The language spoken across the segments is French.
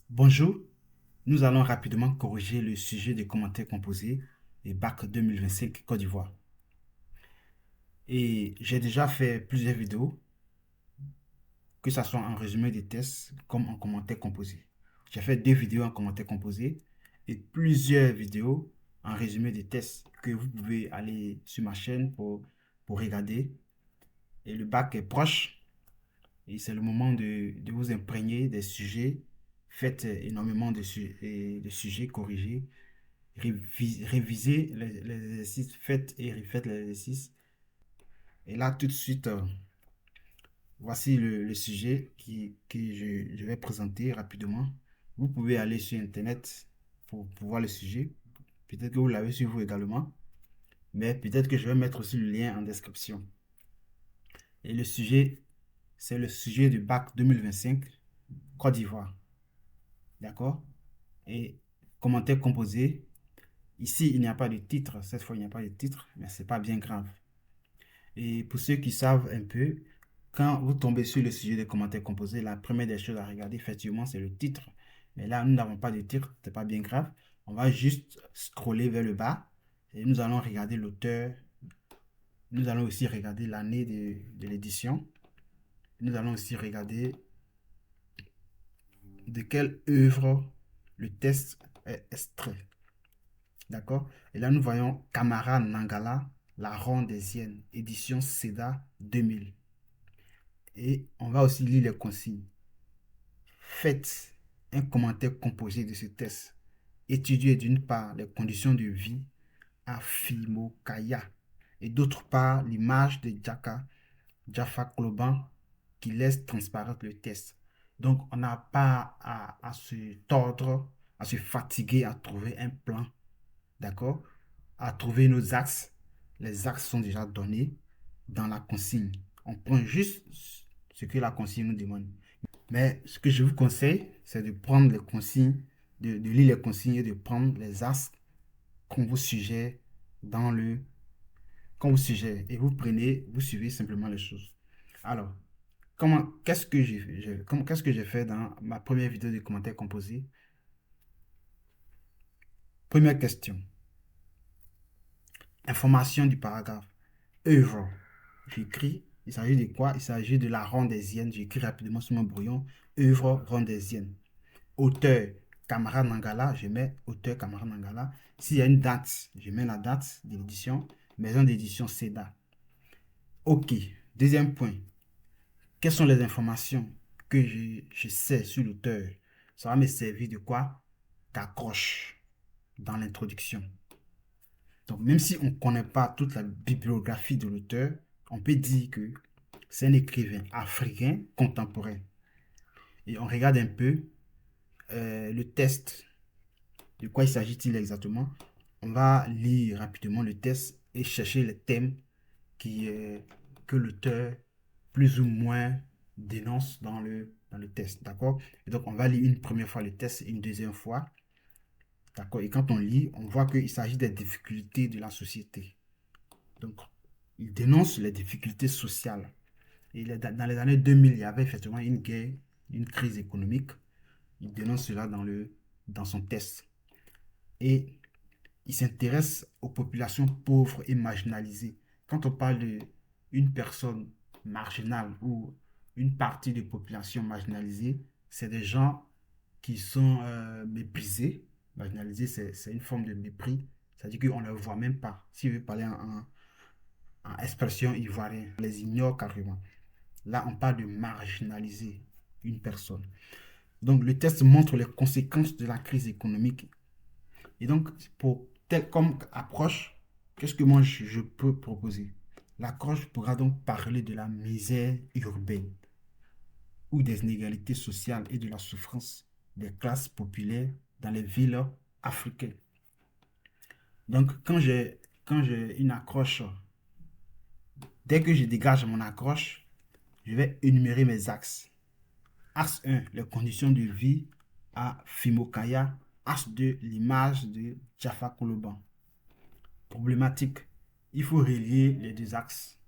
Bonjour, nous allons rapidement corriger le sujet des commentaires composés et bac 2025 Côte d'Ivoire. Et j'ai déjà fait plusieurs vidéos, que ce soit en résumé des tests comme en commentaires composés. J'ai fait 2 vidéos en commentaires composés et plusieurs vidéos en résumé des tests que vous pouvez aller sur ma chaîne pour regarder. Et le bac est proche et c'est le moment de vous imprégner des sujets. Faites énormément de sujets corrigés. Révisez les exercices, faites et refaites les exercices. Et là, tout de suite, voici le sujet que je vais présenter rapidement. Vous pouvez aller sur Internet pour voir le sujet. Peut-être que vous l'avez sur vous également, mais peut-être que je vais mettre aussi le lien en description. Et le sujet, c'est le sujet du bac 2025 Côte d'Ivoire. D'accord? Et commentaire composé. Ici, il n'y a pas de titre. Cette fois, il n'y a pas de titre, mais c'est pas bien grave. Et pour ceux qui savent un peu, quand vous tombez sur le sujet des commentaires composés, la première des choses à regarder, effectivement, c'est le titre. Mais là, nous n'avons pas de titre, c'est pas bien grave. On va juste scroller vers le bas et nous allons regarder l'auteur. Nous allons aussi regarder l'année de l'édition. Nous allons aussi regarder de quelle œuvre le test est extrait. D'accord? Et là, nous voyons Camara Nangala, La Ronde des Hyènes, édition CEDA 2000. Et on va aussi lire les consignes. Faites un commentaire composé de ce test. Étudiez d'une part les conditions de vie à Fimokaya et d'autre part l'image de Jaffa Kloban qui laisse transparaître le test. Donc on n'a pas à se tordre, à se fatiguer à trouver un plan, d'accord? À trouver nos axes. Les axes sont déjà donnés dans la consigne. On prend juste ce que la consigne nous demande. Mais ce que je vous conseille, c'est de prendre les consignes, de lire les consignes et de prendre les axes qu'on vous suggère dans le, qu'on vous suggère. Et vous prenez, vous suivez simplement les choses. Alors, qu'est-ce que j'ai fait dans ma première vidéo de commentaires composés? Première question. Information du paragraphe. Œuvre. J'écris. Il s'agit de quoi? Il s'agit de la Rondésienne. J'écris rapidement sur mon brouillon. Œuvre Rondésienne. Auteur Camara Nangala, je mets auteur Camara Nangala. S'il y a une date, je mets la date de l'édition. Maison d'édition CEDA. Ok. Deuxième point. Quelles sont les informations que je sais sur l'auteur? Ça va me servir de quoi? D'accroche dans l'introduction. Donc, même si on ne connaît pas toute la bibliographie de l'auteur, on peut dire que c'est un écrivain africain contemporain. Et on regarde un peu le test. De quoi il s'agit-il exactement? On va lire rapidement le test et chercher les thèmes qui, que l'auteur plus ou moins dénonce dans le test. D'accord? Et donc, on va lire une première fois le test et une deuxième fois. D'accord? Et quand on lit, on voit qu'il s'agit des difficultés de la société. Donc, il dénonce les difficultés sociales. Et dans les années 2000, il y avait effectivement une guerre, une crise économique. Il dénonce cela dans son test. Et il s'intéresse aux populations pauvres et marginalisées. Quand on parle d'une personne marginale ou une partie de population marginalisée, c'est des gens qui sont méprisés. Marginalisés, c'est une forme de mépris. C'est-à-dire qu'on ne les voit même pas. Si je veux parler en expression ivoirienne, on les ignore carrément. Là, on parle de marginaliser une personne. Donc, le test montre les conséquences de la crise économique. Et donc, comme approche, qu'est-ce que moi je peux proposer? L'approche pourra donc parler de la misère urbaine ou des inégalités sociales et de la souffrance des classes populaires dans les villes africaines. Donc, quand j'ai une accroche, dès que je dégage mon accroche, je vais énumérer mes axes. Axe 1, les conditions de vie à Fimokaya. Axe 2, l'image de Jaffa Koloban. Problématique, il faut relier les deux axes.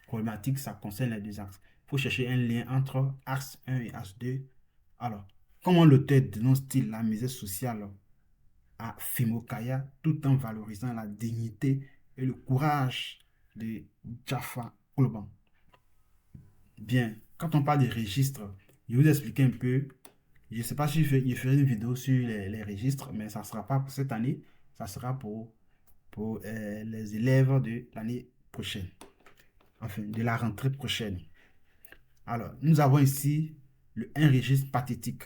Problématique, ça concerne les deux axes. Il faut chercher un lien entre axe 1 et axe 2. Alors, Comment l'auteur dénonce-t-il la misère sociale à Fimokaya tout en valorisant la dignité et le courage de Jaffa Koloban? Bien, quand on parle des registres, je vais vous expliquer un peu. Je ne sais pas si je ferai une vidéo sur les registres, mais ça ne sera pas pour cette année, ça sera pour les élèves de l'année prochaine, enfin de la rentrée prochaine. Alors, nous avons ici un registre pathétique,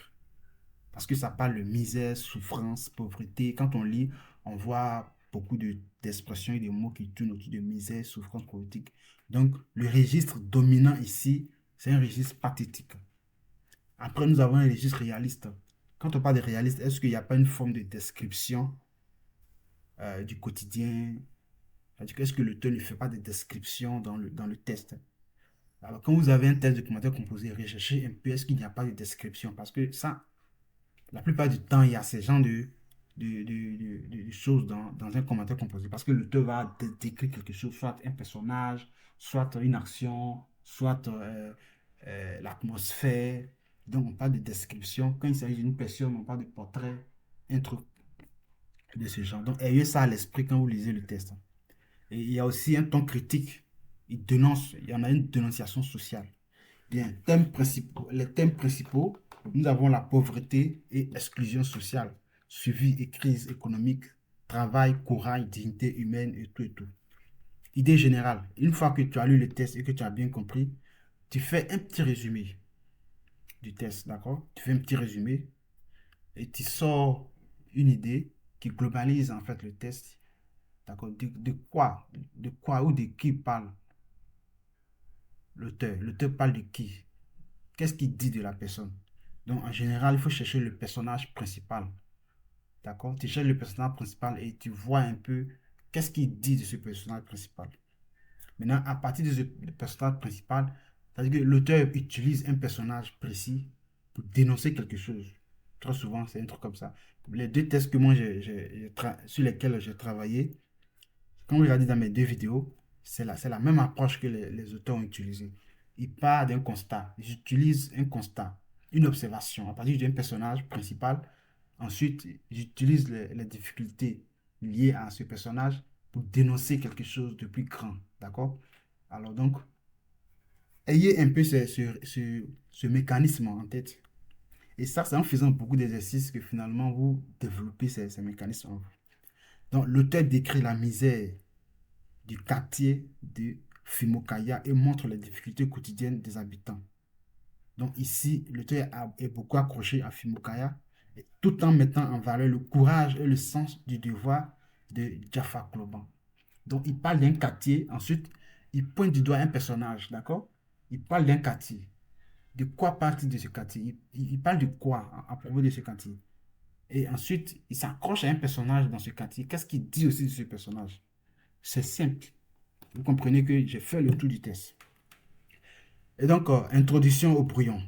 parce que ça parle de misère, souffrance, pauvreté. Quand on lit, on voit beaucoup d'expressions et de mots qui tournent autour de misère, souffrance, pauvreté. Donc, le registre dominant ici, c'est un registre pathétique. Après, nous avons un registre réaliste. Quand on parle de réaliste, est-ce qu'il n'y a pas une forme de description du quotidien? Est-ce que l'auteur ne fait pas de description dans le test? Alors, quand vous avez un test de commentaire composé, recherchez un peu, est-ce qu'il n'y a pas de description? Parce que ça, la plupart du temps, il y a ces genres de choses dans un commentaire composé. Parce que l'auteur va décrire quelque chose, soit un personnage, soit une action, soit l'atmosphère. Donc, on parle de description. Quand il s'agit d'une personne, on parle de portrait, un truc de ce genre. Donc, ayez ça à l'esprit quand vous lisez le test. Et il y a aussi un ton critique. Il dénonce, il y en a une dénonciation sociale. Bien, les thèmes principaux, nous avons la pauvreté et exclusion sociale, suivi et crise économique, travail, courage, dignité humaine et tout et tout. Idée générale, une fois que tu as lu le test et que tu as bien compris, tu fais un petit résumé du test, d'accord? Tu fais un petit résumé et tu sors une idée qui globalise en fait le test, d'accord? De quoi ou de qui parle l'auteur? L'auteur parle de qui? Qu'est-ce qu'il dit de la personne? Donc, en général, il faut chercher le personnage principal. D'accord? Tu cherches le personnage principal et tu vois un peu qu'est-ce qu'il dit de ce personnage principal. Maintenant, à partir de ce personnage principal, c'est-à-dire que l'auteur utilise un personnage précis pour dénoncer quelque chose. Très souvent, c'est un truc comme ça. Les deux tests que moi, sur lesquels j'ai travaillé, quand vous regardez dans mes deux vidéos, c'est la même approche que les auteurs ont utilisée. Ils partent d'un constat. Ils utilisent un constat, une observation à partir d'un personnage principal. Ensuite, j'utilise les difficultés liées à ce personnage pour dénoncer quelque chose de plus grand. D'accord? Alors donc, ayez un peu ce mécanisme en tête. Et ça, c'est en faisant beaucoup d'exercices que finalement vous développez ces mécanismes en vous. Donc, l'auteur décrit la misère du quartier de Fimokaya et montre les difficultés quotidiennes des habitants. Donc ici, l'auteur est beaucoup accroché à Fimokaya, tout en mettant en valeur le courage et le sens du devoir de Jaffa Kloban. Donc il parle d'un quartier, ensuite il pointe du doigt un personnage, d'accord? Il parle d'un quartier. De quoi parle-t-il de ce quartier? Il parle de quoi à propos de ce quartier? Et ensuite, il s'accroche à un personnage dans ce quartier. Qu'est-ce qu'il dit aussi de ce personnage? C'est simple. Vous comprenez que j'ai fait le tour du test. Et donc, introduction au brouillon.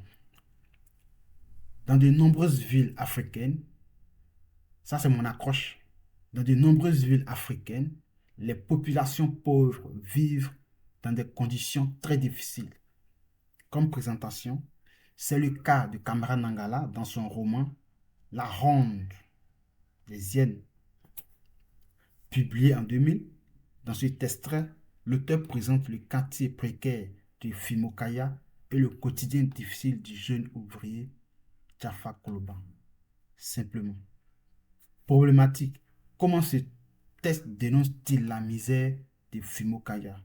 Dans de nombreuses villes africaines, ça c'est mon accroche, dans de nombreuses villes africaines, les populations pauvres vivent dans des conditions très difficiles. Comme présentation, c'est le cas de Camara Nangala dans son roman La Ronde des Hyènes, publié en 2000. Dans cet extrait, l'auteur présente le quartier précaire de Fimokaya et le quotidien difficile du jeune ouvrier Jaffa Koloban. Simplement. Problématique. Comment ce texte dénonce-t-il la misère de Fimokaya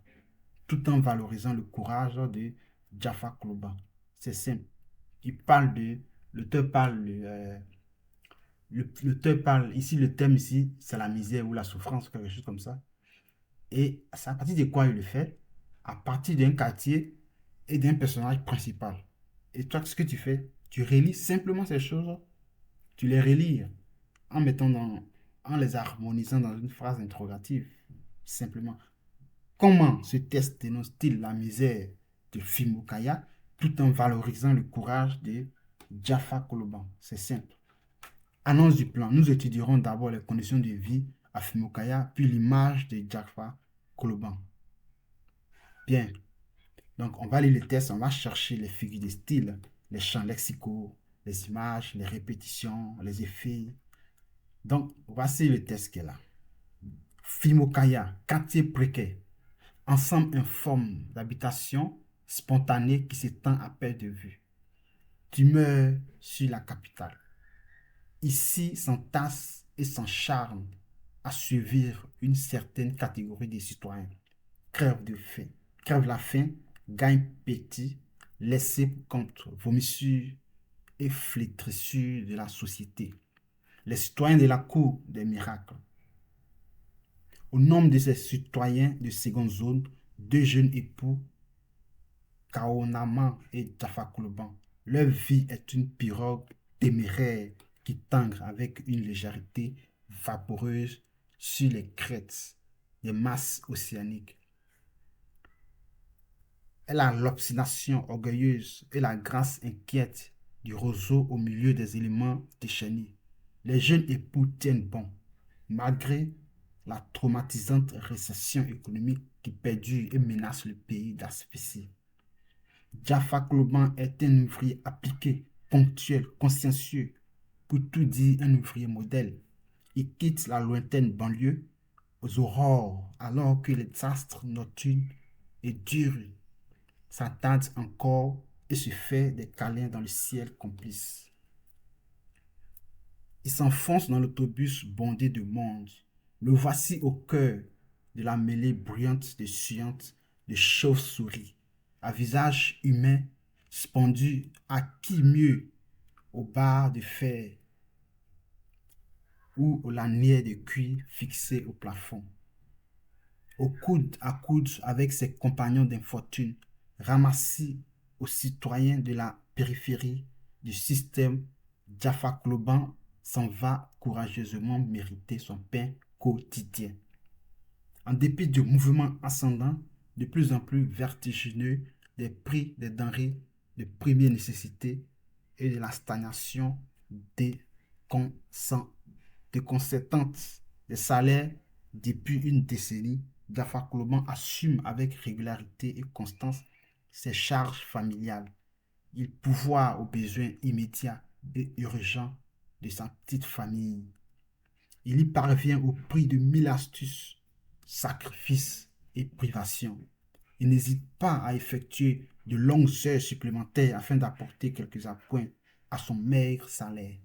tout en valorisant le courage de Jaffa Koloban? C'est simple. Il parle de. L'auteur parle. L'auteur parle. Ici, le thème ici, c'est la misère ou la souffrance, quelque chose comme ça. Et c'est à partir de quoi il le fait? À partir d'un quartier et d'un personnage principal. Et toi, ce que tu fais, tu relis simplement ces choses, tu les relis en les harmonisant dans une phrase interrogative. Simplement. Comment ce test dénonce-t-il la misère de Fimokaya tout en valorisant le courage de Jaffa Koloban? C'est simple. Annonce du plan. Nous étudierons d'abord les conditions de vie à Fimokaya, puis l'image de Jaffa Koloban. Bien. Donc, on va lire le test, on va chercher les figures de style, les champs lexicaux, les images, les répétitions, les effets. Donc, voici le test qu'elle a. Fimokaya, quartier précaire, ensemble informe d'habitation spontanée qui s'étend à perte de vue. Demeure sur la capitale. Ici s'entasse et s'encharne à suivre une certaine catégorie de citoyens. Crève de faim, crève la faim, gagne petit, laissé pour compte, vomissure et flétrissure de la société. Les citoyens de la cour des miracles. Au nombre de ces citoyens de seconde zone, deux jeunes époux, Kaonama et Jafakuluban. Leur vie est une pirogue téméraire qui tangue avec une légèreté vaporeuse sur les crêtes des masses océaniques. Elle a l'obstination orgueilleuse et la grâce inquiète du roseau au milieu des éléments déchaînés. Les jeunes époux tiennent bon, malgré la traumatisante récession économique qui perdure et menace le pays d'asphyxie. Jaffa Kloban est un ouvrier appliqué, ponctuel, consciencieux, pour tout dire un ouvrier modèle. Il quitte la lointaine banlieue aux aurores alors que les astres nocturnes et durs s'attardent encore et se fait des câlins dans le ciel complice. Il s'enfonce dans l'autobus bondé de monde. Le voici au cœur de la mêlée bruyante de suantes de chauves-souris, à visage humain, suspendu à qui mieux aux barres de fer ou aux lanières de cuir fixées au plafond. Au coude à coude avec ses compagnons d'infortune, ramassés aux citoyens de la périphérie du système, Jaffa Kloban s'en va courageusement mériter son pain quotidien. En dépit du mouvement ascendant de plus en plus vertigineux des prix des denrées de première nécessité et de la stagnation déconcertante des salaires depuis une décennie, Jaffa Kloban assume avec régularité et constance ses charges familiales. Il pourvoit aux besoins immédiats et urgents de sa petite famille. Il y parvient au prix de 1000 astuces, sacrifices et privations. Il n'hésite pas à effectuer de longues heures supplémentaires afin d'apporter quelques appoints à son maigre salaire.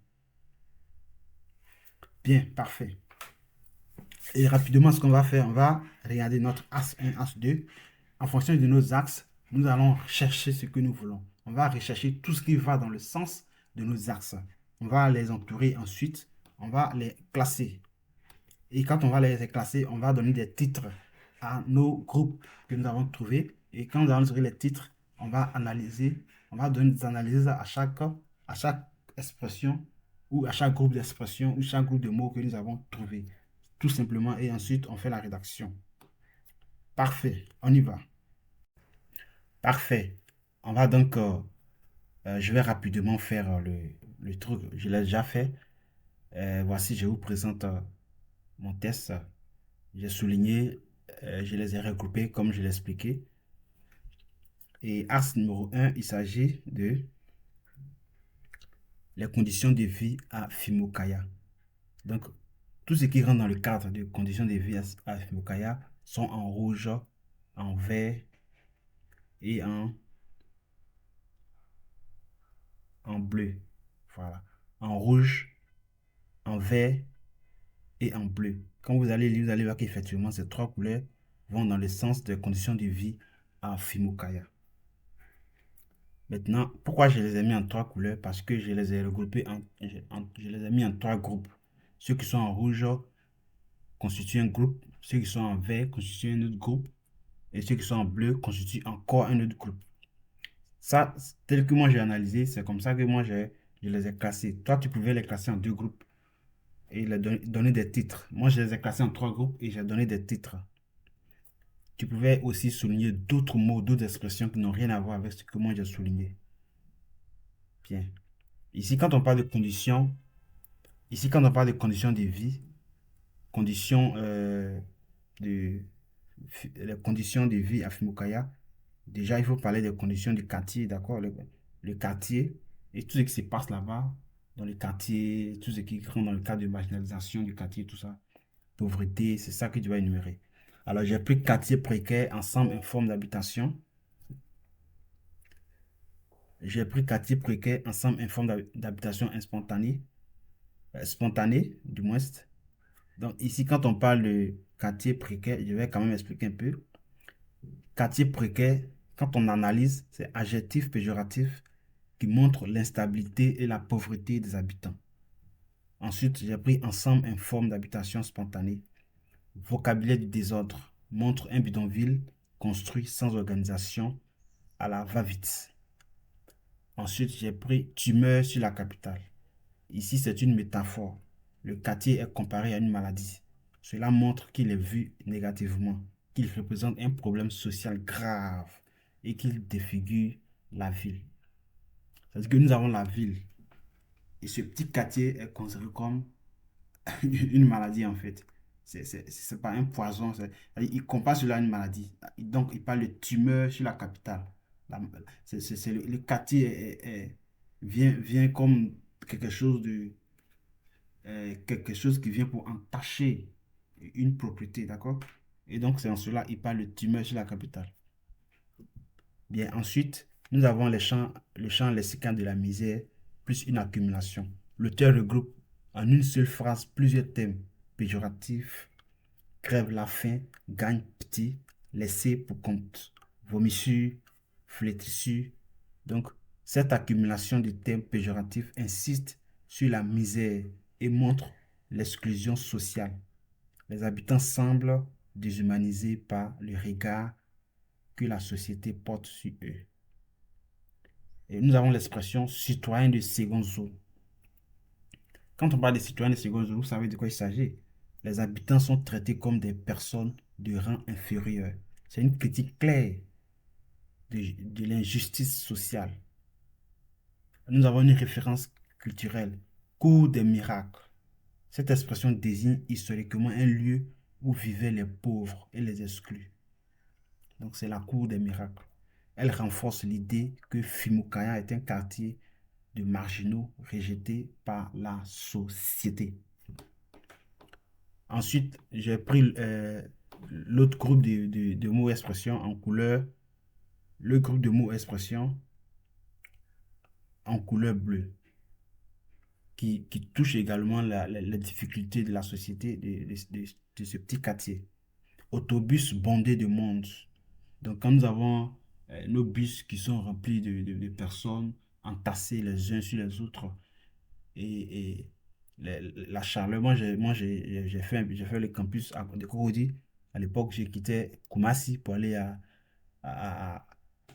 Bien, parfait. Et rapidement, ce qu'on va faire, on va regarder notre As 1, As 2. En fonction de nos axes, nous allons chercher ce que nous voulons. On va rechercher tout ce qui va dans le sens de nos axes. On va les entourer ensuite. On va les classer. Et quand on va les classer, on va donner des titres à nos groupes que nous avons trouvés. Et quand nous allons trouver les titres, on va analyser, on va donner des analyses à chaque expression ou à chaque groupe d'expressions ou chaque groupe de mots que nous avons trouvé. Tout simplement. Et ensuite, on fait la rédaction. Parfait. On y va. Parfait. On va donc, je vais rapidement faire le truc. Je l'ai déjà fait. Voici, je vous présente mon test. J'ai souligné, je les ai regroupés comme je l'ai expliqué. Et axe numéro 1, il s'agit de les conditions de vie à Fimokaya. Donc, tout ce qui rentre dans le cadre de conditions de vie à Fimokaya sont en rouge, en vert et en bleu. Voilà. En rouge, en vert et en bleu. Quand vous allez lire, vous allez voir qu'effectivement, ces trois couleurs vont dans le sens des conditions de vie à Fimokaya. Maintenant, pourquoi je les ai mis en trois couleurs? Parce que je les ai regroupés je les ai mis en trois groupes. Ceux qui sont en rouge constituent un groupe, ceux qui sont en vert constituent un autre groupe, et ceux qui sont en bleu constituent encore un autre groupe. Ça, tel que moi j'ai analysé, c'est comme ça que moi je les ai classés. Toi, tu pouvais les classer en deux groupes et les donner des titres. Moi, je les ai classés en trois groupes et j'ai donné des titres. Tu pouvais aussi souligner d'autres mots, d'autres expressions qui n'ont rien à voir avec ce que moi j'ai souligné. Bien. Ici, quand on parle de conditions, de vie, conditions les conditions de vie à Fimokaya, déjà il faut parler des conditions du quartier, d'accord? Le quartier, et tout ce qui se passe là-bas, dans le quartier, tout ce qui rentre dans le cadre de marginalisation du quartier, tout ça, pauvreté, c'est ça que tu vas énumérer. Alors, j'ai pris quartier précaire, ensemble informe d'habitation. J'ai pris quartier précaire, ensemble informe d'habitation spontanée, spontanée, du moins. Donc, ici, quand on parle de quartier précaire, je vais quand même expliquer un peu. Quartier précaire, quand on analyse, c'est adjectif péjoratif qui montre l'instabilité et la pauvreté des habitants. Ensuite, j'ai pris ensemble informe d'habitation spontanée. Vocabulaire du désordre montre un bidonville construit sans organisation à la va-vite. Ensuite, j'ai pris tumeur sur la capitale. Ici, c'est une métaphore. Le quartier est comparé à une maladie. Cela montre qu'il est vu négativement, qu'il représente un problème social grave et qu'il défigure la ville. C'est-à-dire que nous avons la ville et ce petit quartier est considéré comme une maladie en fait. C'est pas un poison. Il compare cela à une maladie. Donc, il parle de tumeur sur la capitale. Le quartier vient comme quelque chose quelque chose qui vient pour entacher une propriété, d'accord? Et donc, c'est en cela il parle de tumeur sur la capitale. Bien, ensuite, nous avons le champ lexical de la misère plus une accumulation. L'auteur regroupe en une seule phrase plusieurs thèmes péjoratifs, crève la faim, gagne petit, laisser pour compte, vomissure, flétrissure. Donc, cette accumulation de thèmes péjoratifs insiste sur la misère et montre l'exclusion sociale. Les habitants semblent déshumanisés par le regard que la société porte sur eux. Et nous avons l'expression citoyen de seconde zone. Quand on parle des citoyens de seconde zone, vous savez de quoi il s'agit. Les habitants sont traités comme des personnes de rang inférieur. C'est une critique claire de l'injustice sociale. Nous avons une référence culturelle, cour des miracles. Cette expression désigne historiquement un lieu où vivaient les pauvres et les exclus. Donc c'est la cour des miracles. Elle renforce l'idée que Fimokaya est un quartier de marginaux rejetés par la société. Ensuite, j'ai pris l'autre groupe de mots expressions en couleur, le groupe de mots expressions en couleur bleue, qui touche également la difficulté de la société de ce petit quartier. Autobus bondé de monde. Donc, quand nous avons nos bus qui sont remplis de personnes entassées les uns sur les autres, et la chaleur, j'ai fait le campus de Cocody. À l'époque, j'ai quitté Koumassi pour aller à,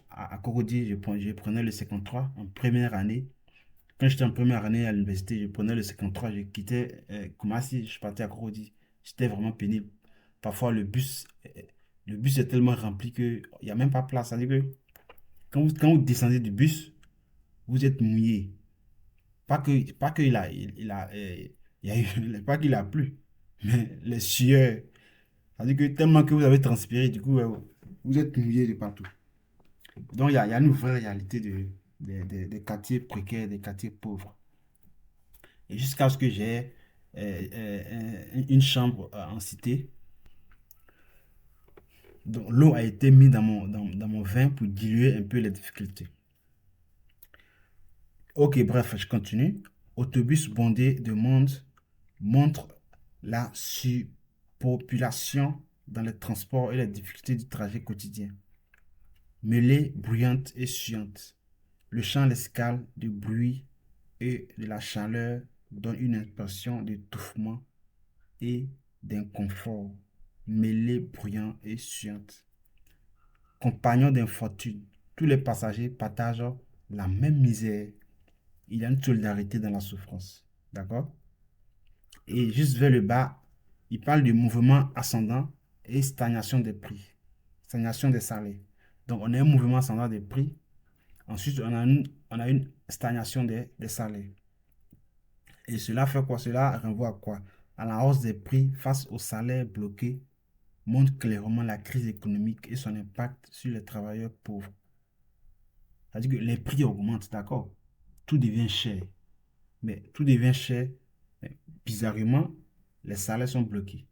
à Cocody. Je prenais le 53 en première année. Quand j'étais en première année à l'université, je prenais le 53, je quittais Koumassi, je partais à Cocody. C'était vraiment pénible. Parfois, le bus est tellement rempli qu'il n'y a même pas place. C'est-à-dire que quand vous descendez du bus, vous êtes mouillé. Pas que il y a eu, pas qu'il a plu, mais les sueurs. C'est-à-dire que tellement que vous avez transpiré, du coup, vous êtes mouillé de partout. Donc, il y a une vraie réalité des quartiers précaires, des quartiers pauvres. Et jusqu'à ce que j'ai une chambre en cité, donc l'eau a été mise dans mon vin pour diluer un peu les difficultés. Ok, bref, je continue. Autobus bondé de monde montre la surpopulation dans les transports et les difficultés du trajet quotidien. Mêlée bruyante et chiante. Le champ lexical du bruit et de la chaleur donne une impression d'étouffement et d'inconfort. Mêlée bruyant et chiante. Compagnon d'infortune. Tous les passagers partagent la même misère. Il y a une solidarité dans la souffrance. D'accord? Et juste vers le bas, il parle du mouvement ascendant et stagnation des prix, stagnation des salaires. Donc, on a un mouvement ascendant des prix. Ensuite, on a une stagnation des salaires. Et cela fait quoi? Cela renvoie à quoi? À la hausse des prix face aux salaires bloqués montre clairement la crise économique et son impact sur les travailleurs pauvres. C'est-à-dire que les prix augmentent, d'accord? tout devient cher. Mais tout devient cher. Mais bizarrement, les salaires sont bloqués.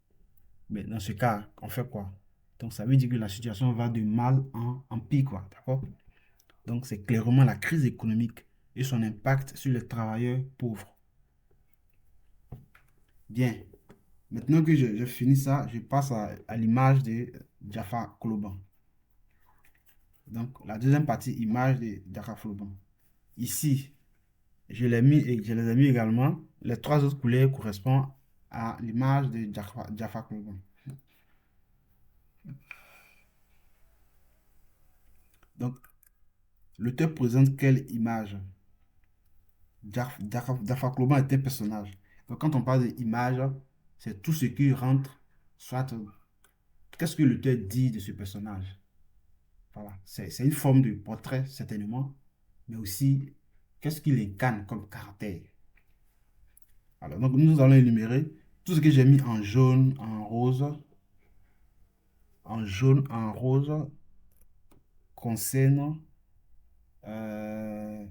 Mais dans ce cas, on fait quoi? Donc, ça veut dire que la situation va de mal en pire, quoi. D'accord? Donc, c'est clairement la crise économique et son impact sur les travailleurs pauvres. Bien. Maintenant que je finis ça, je passe à l'image de Jaffa Koloban. Donc, la deuxième partie, image de Jaffa Koloban. Ici, je l'ai mis et je les ai mis également. Les trois autres couleurs correspondent à l'image de Jaffa Koloban. Donc, l'auteur présente quelle image? Jaffa Koloban est un personnage. Donc, quand on parle d'image, c'est tout ce qui rentre, soit qu'est-ce que l'auteur dit de ce personnage. Voilà, c'est une forme de portrait, certainement, mais aussi qu'est-ce qu'il incarne comme caractère. Alors, donc nous allons énumérer tout ce que j'ai mis en jaune, en rose, concerne euh,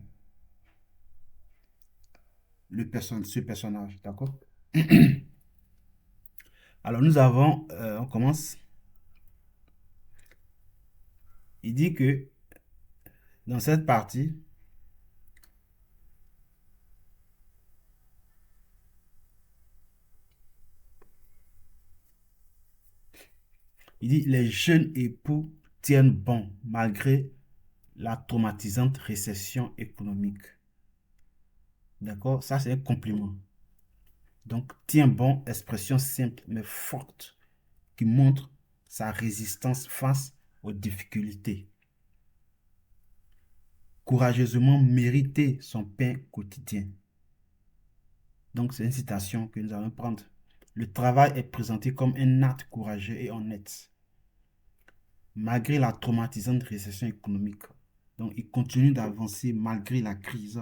ce personnage, d'accord? Alors, nous avons, on commence. Il dit que dans cette partie, il dit les jeunes époux tiennent bon malgré la traumatisante récession économique. D'accord? Ça, c'est un compliment. Donc, tiens bon, expression simple mais forte qui montre sa résistance face aux difficultés. Courageusement mériter son pain quotidien. Donc, c'est une citation que nous allons prendre. Le travail est présenté comme un acte courageux et honnête, malgré la traumatisante récession économique. Donc, il continue d'avancer malgré la crise.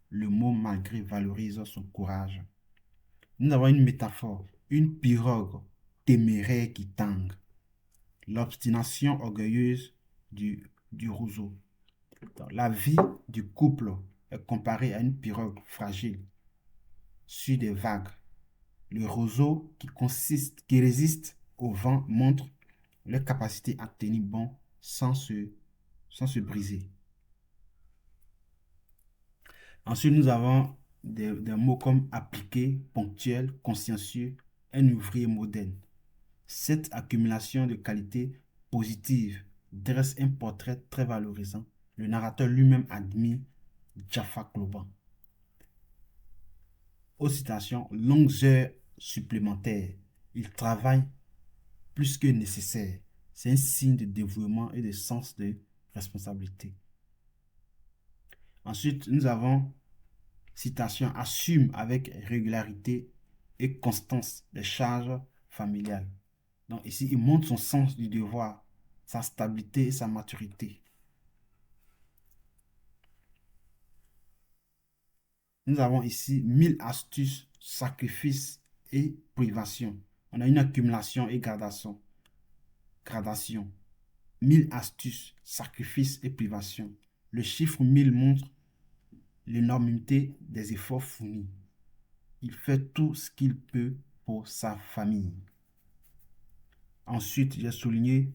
Le mot malgré valorise son courage. Nous avons une métaphore, une pirogue téméraire qui tangue. L'obstination orgueilleuse du roseau. Donc, la vie du couple est comparée à une pirogue fragile sur des vagues. Le roseau qui résiste au vent montre leur capacité à tenir bon sans se briser. Ensuite, nous avons des mots comme appliqué, ponctuel, consciencieux, un ouvrier moderne. Cette accumulation de qualités positives dresse un portrait très valorisant. Le narrateur lui-même admire Jaffa Koloban. Autre citation, longues heures supplémentaires. Il travaille plus que nécessaire. C'est un signe de dévouement et de sens de responsabilité. Ensuite, nous avons citation, assume avec régularité et constance les charges familiales. Donc ici, il montre son sens du devoir, sa stabilité et sa maturité. Nous avons ici 1000 astuces, sacrifices et privations. On a une accumulation et gradation. 1000 astuces, sacrifices et privations. Le chiffre 1000 montre l'énormité des efforts fournis. Il fait tout ce qu'il peut pour sa famille. Ensuite, j'ai souligné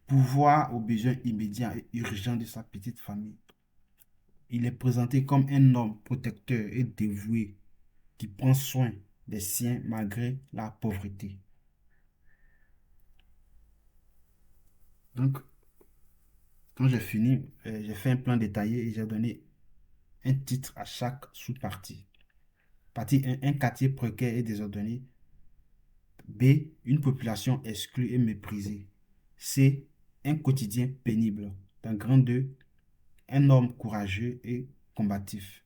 pouvoir aux besoins immédiats et urgents de sa petite famille. Il est présenté comme un homme protecteur et dévoué qui prend soin des siens malgré la pauvreté. Donc, quand j'ai fini, j'ai fait un plan détaillé et j'ai donné un titre à chaque sous-partie. Partie 1, un quartier précaire et désordonné. B, une population exclue et méprisée. C, un quotidien pénible. Dans grand 2, un homme courageux et combatif.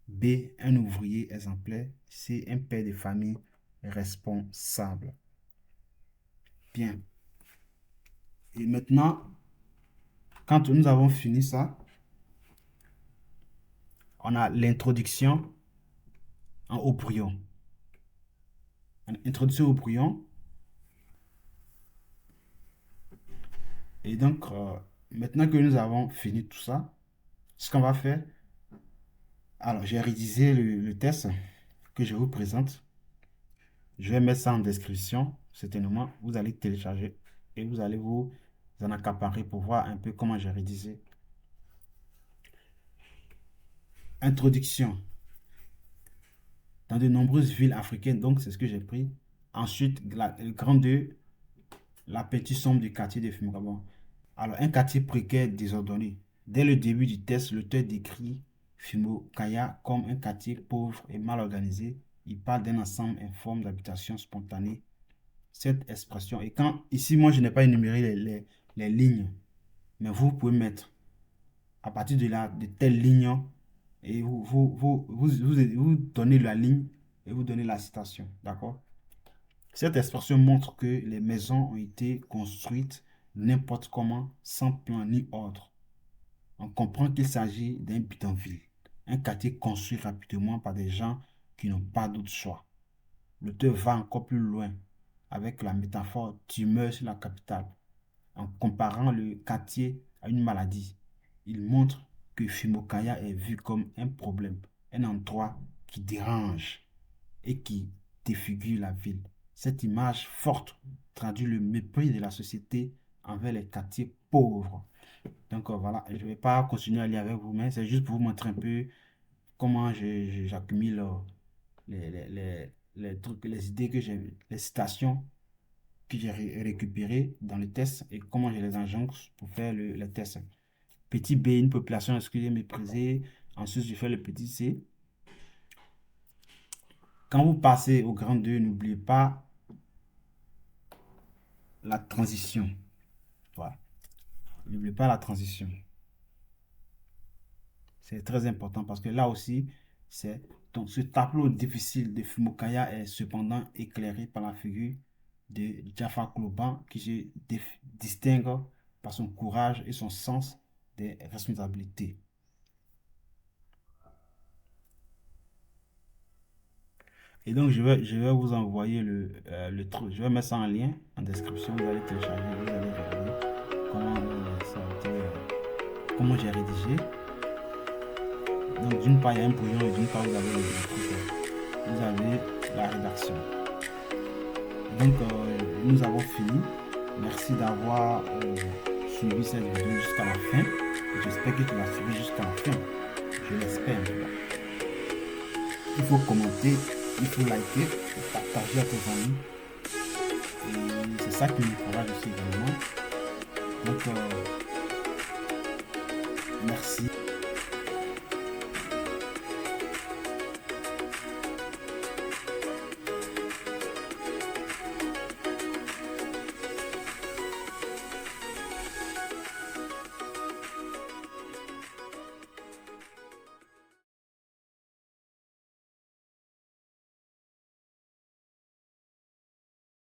B, un ouvrier exemplaire. C, un père de famille responsable. Bien. Et maintenant, quand nous avons fini ça, on a l'introduction au brouillon. Introduction au brouillon. Et donc, maintenant que nous avons fini tout ça, ce qu'on va faire, Alors, j'ai rédigé le test que je vous présente. Je vais mettre ça en description, certainement. Vous allez télécharger et vous allez vous en accaparer pour voir un peu comment j'ai rédigé. Introduction. Dans de nombreuses villes africaines, donc c'est ce que j'ai pris. Ensuite, le grand 2, la peinture sombre du quartier de Fimokabo. Alors, un quartier précaire désordonné. Dès le début du test, l'auteur décrit Fimokaya comme un quartier pauvre et mal organisé. Il parle d'un ensemble informe d'habitation spontanée. Cette expression, et quand ici, moi, je n'ai pas énuméré les lignes, mais vous pouvez mettre à partir de là, de telles lignes, et vous donnez la ligne et vous donnez la citation. D'accord? Cette expression montre que les maisons ont été construites n'importe comment, sans plan ni ordre. On comprend qu'il s'agit d'un bidonville, un quartier construit rapidement par des gens qui n'ont pas d'autre choix. L'auteur va encore plus loin avec la métaphore tumeur sur la capitale. En comparant le quartier à une maladie, il montre que Fimokaya est vu comme un problème, un endroit qui dérange et qui défigure la ville. Cette image forte traduit le mépris de la société envers les quartiers pauvres. Donc voilà, je ne vais pas continuer à lire avec vous, mais c'est juste pour vous montrer un peu comment j'accumule les trucs, les idées que j'ai, les citations que j'ai récupérées dans le test et comment je les enjonce pour faire le test. Petit B, une population exclue méprisée. Ensuite, je fais le petit C. Quand vous passez au grand 2, n'oubliez pas la transition. Voilà. N'oubliez pas la transition. C'est très important parce que là aussi, c'est donc ce tableau difficile de Fumokaya est cependant éclairé par la figure de Jaffa Kloban qui se distingue par son courage et son sens des responsabilités. Et donc, je vais vous envoyer le truc. Je vais mettre ça en lien, en description. Vous allez télécharger, vous allez regarder comment, comment j'ai rédigé. Donc, d'une part, il y a un brouillon et d'une part, vous avez le truc. Vous avez la rédaction. Donc, nous avons fini. Merci d'avoir suivi cette vidéo jusqu'à la fin. J'espère que tu l'as suivi jusqu'à la fin. Je l'espère. Il faut commenter, il faut liker, il faut partager à tes amis. Et c'est ça qui m'encourage aussi également. Donc, merci.